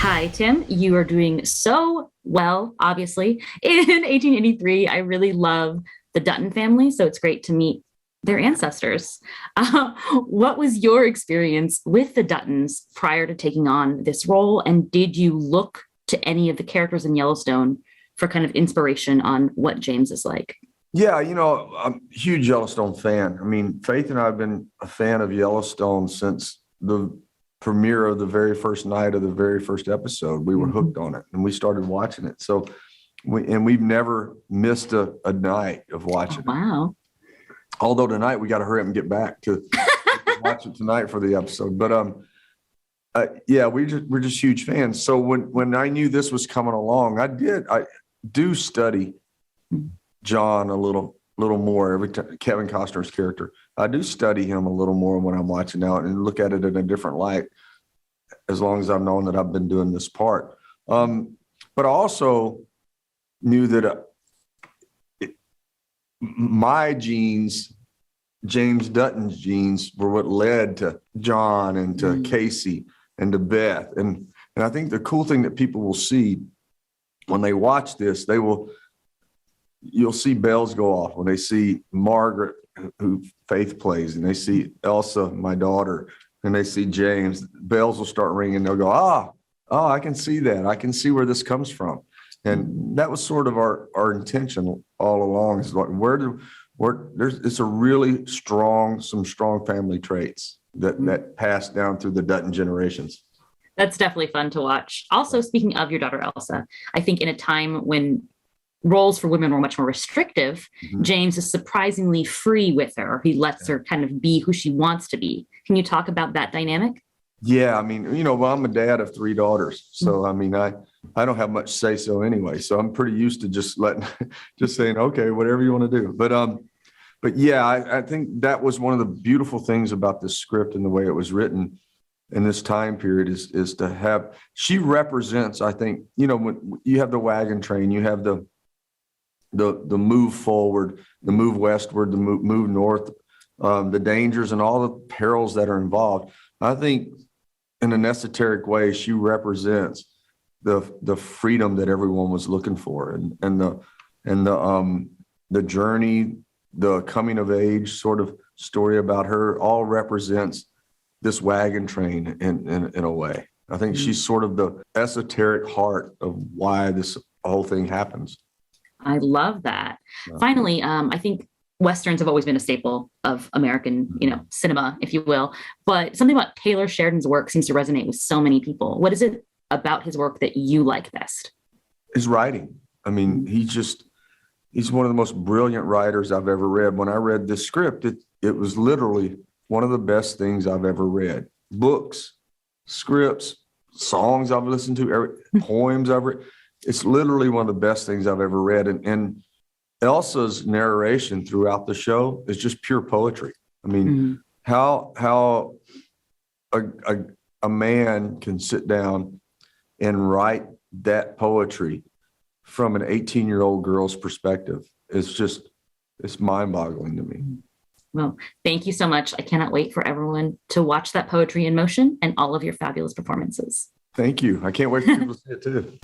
Hi, Tim. You are doing so well, obviously. In 1883, I really love the Dutton family, so it's great to meet their ancestors. What was your experience with the Duttons prior to taking on this role? And did you look to any of the characters in Yellowstone for kind of inspiration on what James is like? Yeah, I'm a huge Yellowstone fan. I mean, Faith and I have been a fan of Yellowstone since the premiere of the very first night of the very first episode. We were hooked on it and we started watching it. So we've never missed a night of watching it. Wow. Although tonight we got to hurry up and get back to watch it tonight for the episode. But yeah, we're just huge fans. So when I knew this was coming along, I do study John a little more every time. Kevin Costner's character, I do study him a little more when I'm watching now and look at it in a different light, as long as I've known that I've been doing this part. But I also knew that my genes, James Dutton's genes, were what led to John and to Casey and to Beth. And I think the cool thing that people will see when they watch this, you'll see bells go off when they see Margaret, who Faith plays, and they see Elsa, my daughter, and they see James. Bells will start ringing. They'll go, I can see that. I can see where this comes from. And that was sort of our intention all along. Is like, it's a really some strong family traits that pass down through the Dutton generations. That's definitely fun to watch. Also, speaking of your daughter, Elsa, I think in a time when roles for women were much more restrictive, James is surprisingly free with her. He lets her kind of be who she wants to be. Can you talk about that dynamic? Yeah, I mean, well, I'm a dad of 3 daughters. So, I mean, I don't have much say so anyway. So I'm pretty used to just saying, okay, whatever you want to do. But yeah, I think that was one of the beautiful things about this script and the way it was written in this time period is to have, she represents, I think, when you have the wagon train, you have the move forward, the move westward, the move north, the dangers and all the perils that are involved. I think in an esoteric way, she represents the freedom that everyone was looking for, and the journey, the coming of age sort of story about her all represents this wagon train in a way. I think she's sort of the esoteric heart of why this whole thing happens. I love that. Finally, I think Westerns have always been a staple of American, cinema, if you will. But something about Taylor Sheridan's work seems to resonate with so many people. What is it about his work that you like best? His writing. I mean, he's one of the most brilliant writers I've ever read. When I read this script, it was literally one of the best things I've ever read. Books, scripts, songs I've listened to, poems I've read. It's literally one of the best things I've ever read. And Elsa's narration throughout the show is just pure poetry. I mean, how a man can sit down and write that poetry from an 18-year-old girl's perspective it's mind-boggling to me. Well, thank you so much. I cannot wait for everyone to watch that poetry in motion and all of your fabulous performances. Thank you. I can't wait for people to see it too.